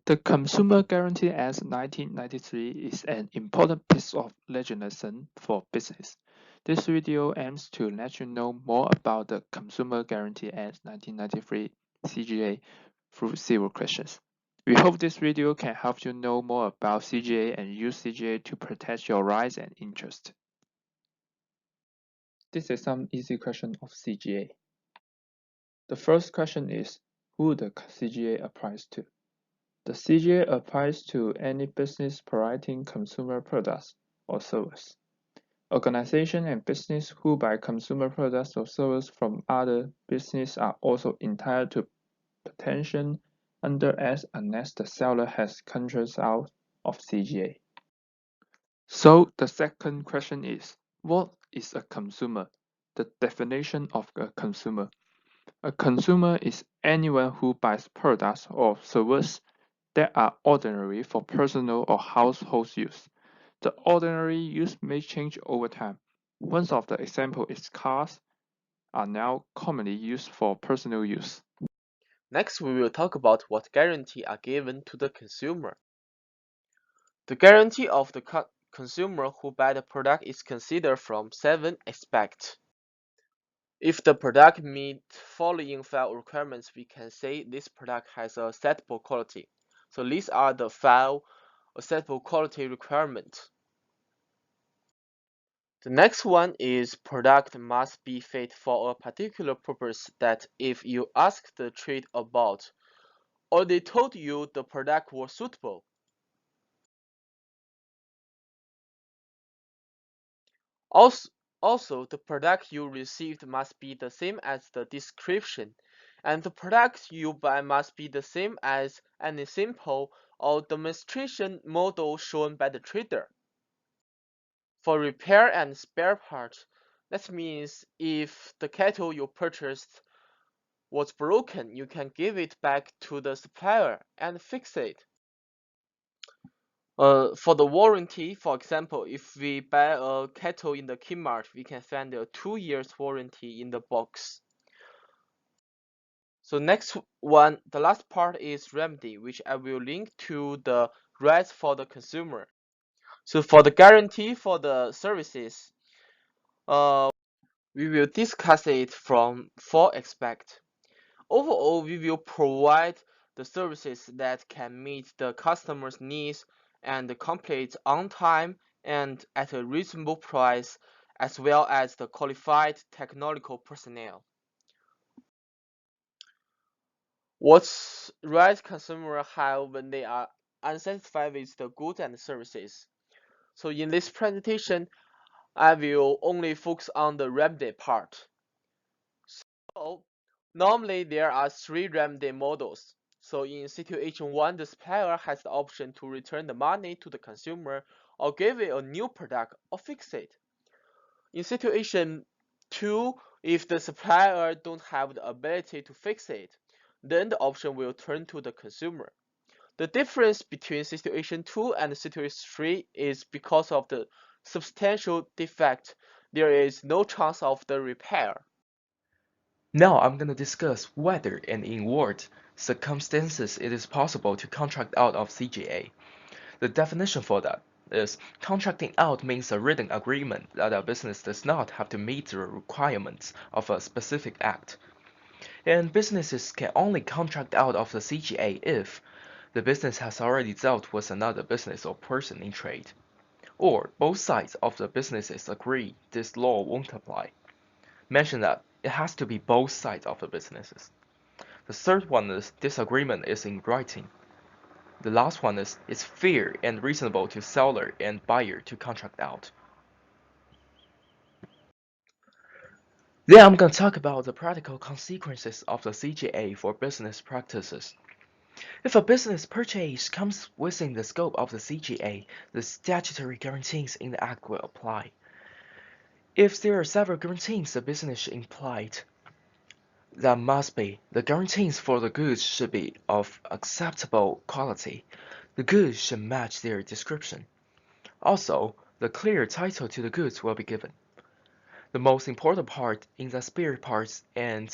The Consumer Guarantee Act 1993 is an important piece of legislation for business. This video aims to let you know more about the Consumer Guarantee Act 1993 CGA through several questions. We hope this video can help you know more about CGA and use CGA to protect your rights and interests. This is some easy question of CGA. The first question is who the CGA applies to. The CGA applies to any business providing consumer products or service. Organizations and business who buy consumer products or services from other businesses are also entitled to protection under Act unless the seller has contracts out of CGA. So the second question is, what is a consumer? The definition of a consumer. A consumer is anyone who buys products or services that are ordinary for personal or household use. The ordinary use may change over time. One of the examples is cars are now commonly used for personal use. Next, we will talk about what guarantees are given to the consumer. The guarantee of the consumer who buy the product is considered from 7 aspects. If the product meets following 5 requirements, we can say this product has a acceptable quality. So these are the 5 acceptable quality requirements. The next one is product must be fit for a particular purpose that if you ask the trade about, or they told you the product was suitable. Also, the product you received must be the same as the description, and the product you buy must be the same as any sample or demonstration model shown by the trader. For repair and spare parts, that means if the kettle you purchased was broken, you can give it back to the supplier and fix it. For the warranty, for example, if we buy a kettle in the Kmart, we can find a 2 years warranty in the box. So next one, the last part is remedy, which I will link to the rights for the consumer. So for the guarantee for the services, we will discuss it from 4 aspects. Overall, we will provide the services that can meet the customer's needs and complete on time and at a reasonable price, as well as the qualified technical personnel. What rights consumers have when they are unsatisfied with the goods and services? So in this presentation, I will only focus on the remedy part. So normally there are 3 remedy models. So in situation 1, the supplier has the option to return the money to the consumer or give it a new product or fix it. In situation 2, if the supplier don't have the ability to fix it, then the option will turn to the consumer. The difference between situation 2 and situation 3 is because of the substantial defect, there is no chance of the repair. Now I'm going to discuss whether and in what circumstances it is possible to contract out of CGA. The definition for that is contracting out means a written agreement that a business does not have to meet the requirements of a specific act. And businesses can only contract out of the CGA if the business has already dealt with another business or person in trade, or both sides of the businesses agree this law won't apply. Mention that it has to be both sides of the businesses. The third one is disagreement is in writing. The last one is it's fair and reasonable to seller and buyer to contract out. Then I'm going to talk about the practical consequences of the CGA for business practices. If a business purchase comes within the scope of the CGA, the statutory guarantees in the Act will apply. If there are several guarantees the business implied, that must be the guarantees for the goods should be of acceptable quality. The goods should match their description. Also, the clear title to the goods will be given. The most important part in the spare parts and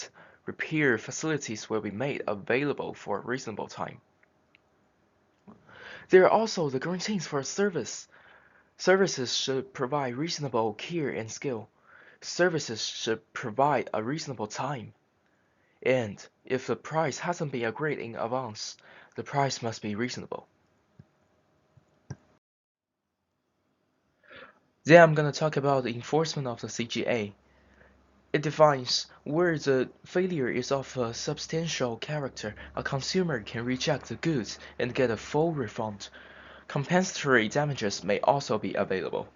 repair facilities will be made available for a reasonable time. There are also the guarantees for service. Services should provide reasonable care and skill. Services should provide a reasonable time. And if the price hasn't been agreed in advance, the price must be reasonable. Then I'm going to talk about the enforcement of the CGA. It defines where the failure is of a substantial character. A consumer can reject the goods and get a full refund. Compensatory damages may also be available.